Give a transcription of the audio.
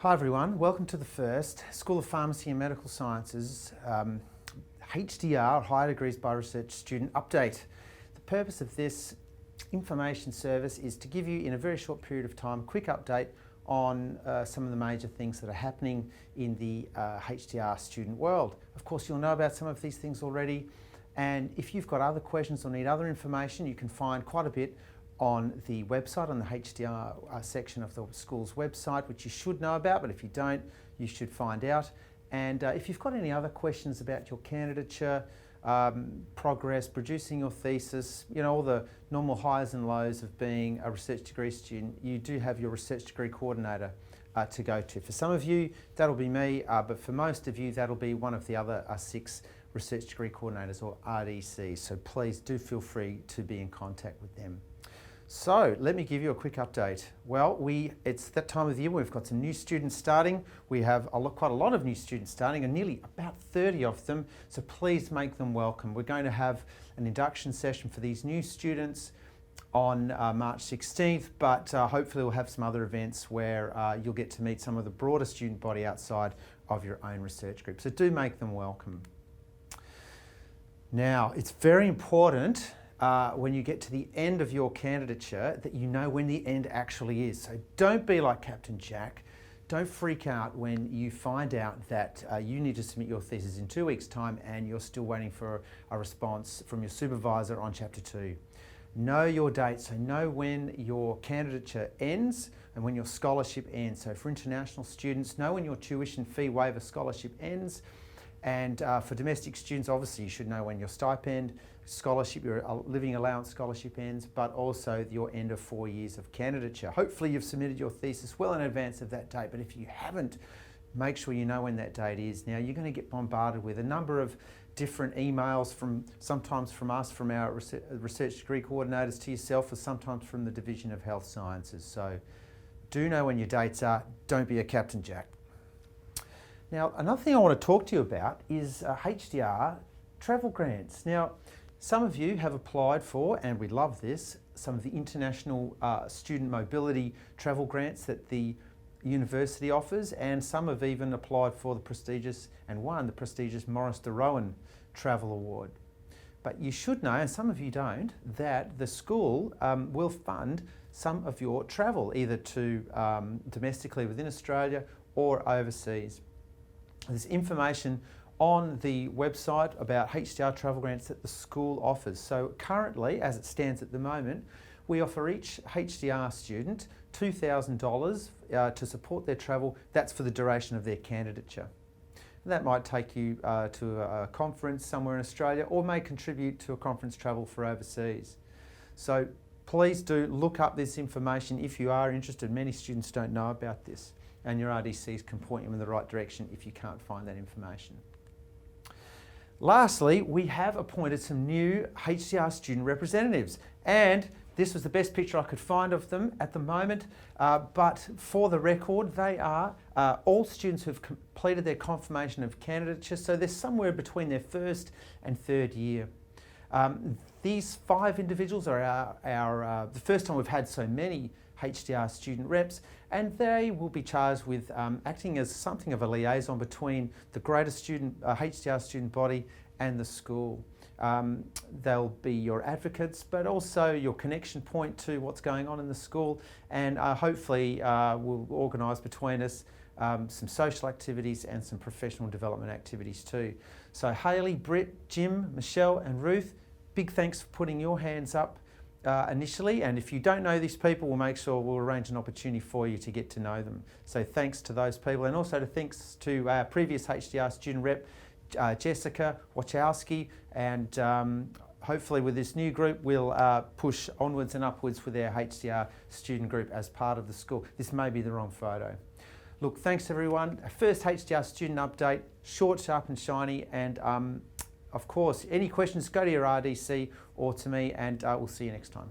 Hi everyone, welcome to the first School of Pharmacy and Medical Sciences HDR, Higher Degrees by Research Student Update. The purpose of this information service is to give you in a very short period of time a quick update on some of the major things that are happening in the HDR student world. Of course, you'll know about some of these things already, and if you've got other questions or need other information, you can find quite a bit on the website, on the HDR section of the school's website, which you should know about, but if you don't, you should find out. And if you've got any other questions about your candidature, progress, producing your thesis, you know, all the normal highs and lows of being a research degree student, you do have your research degree coordinator to go to. For some of you, that'll be me, but for most of you, that'll be one of the other 6 research degree coordinators, or RDCs. So please do feel free to be in contact with them. So let me give you a quick update. Well, it's that time of the year where we've got some new students starting. We have quite a lot of new students starting, and nearly about 30 of them, so please make them welcome. We're going to have an induction session for these new students on March 16th, but hopefully we'll have some other events where you'll get to meet some of the broader student body outside of your own research group. So do make them welcome. Now, it's very important when you get to the end of your candidature that you know when the end actually is. So don't be like Captain Jack. Don't freak out when you find out that you need to submit your thesis in 2 weeks' time and you're still waiting for a response from your supervisor on Chapter 2. Know your date, so know when your candidature ends and when your scholarship ends. So for international students, know when your tuition fee waiver scholarship ends. And for domestic students, obviously you should know when your stipend, scholarship, your living allowance scholarship ends, but also your end of 4 years of candidature. Hopefully you've submitted your thesis well in advance of that date, but if you haven't, make sure you know when that date is. Now, you're going to get bombarded with a number of different emails, sometimes from us, from our research degree coordinators, to yourself, or sometimes from the Division of Health Sciences. So do know when your dates are. Don't be a Captain Jack. Now, another thing I want to talk to you about is HDR Travel Grants. Now, some of you have applied for, and we love this, some of the international student mobility travel grants that the university offers, and some have even applied for the prestigious and won the prestigious Maurice de Rohan Travel Award. But you should know, and some of you don't, that the school will fund some of your travel, either to domestically within Australia or overseas. There's information on the website about HDR travel grants that the school offers. So currently, as it stands at the moment, we offer each HDR student $2,000 to support their travel. That's for the duration of their candidature. And that might take you to a conference somewhere in Australia, or may contribute to a conference travel for overseas. So please do look up this information if you are interested. Many students don't know about this, and your RDCs can point you in the right direction if you can't find that information. Lastly, we have appointed some new HDR Student Representatives, and this was the best picture I could find of them at the moment, but for the record, they are all students who have completed their confirmation of candidature, so they're somewhere between their 1st and 3rd year. These 5 individuals are the first time we've had so many HDR student reps, and they will be charged with acting as something of a liaison between the greater HDR student body and the school. They'll be your advocates, but also your connection point to what's going on in the school, and hopefully we'll organise between us some social activities and some professional development activities too. So Hayley, Britt, Jim, Michelle and Ruth, big thanks for putting your hands up initially, and if you don't know these people, we'll make sure we'll arrange an opportunity for you to get to know them. So thanks to those people, and also thanks to our previous HDR student rep, Jessica Wachowski, and hopefully with this new group we'll push onwards and upwards with our HDR student group as part of the school. This may be the wrong photo. Look, thanks everyone. Our first HDR student update, short, sharp and shiny, and of course, any questions, go to your RDC or to me, and we'll see you next time.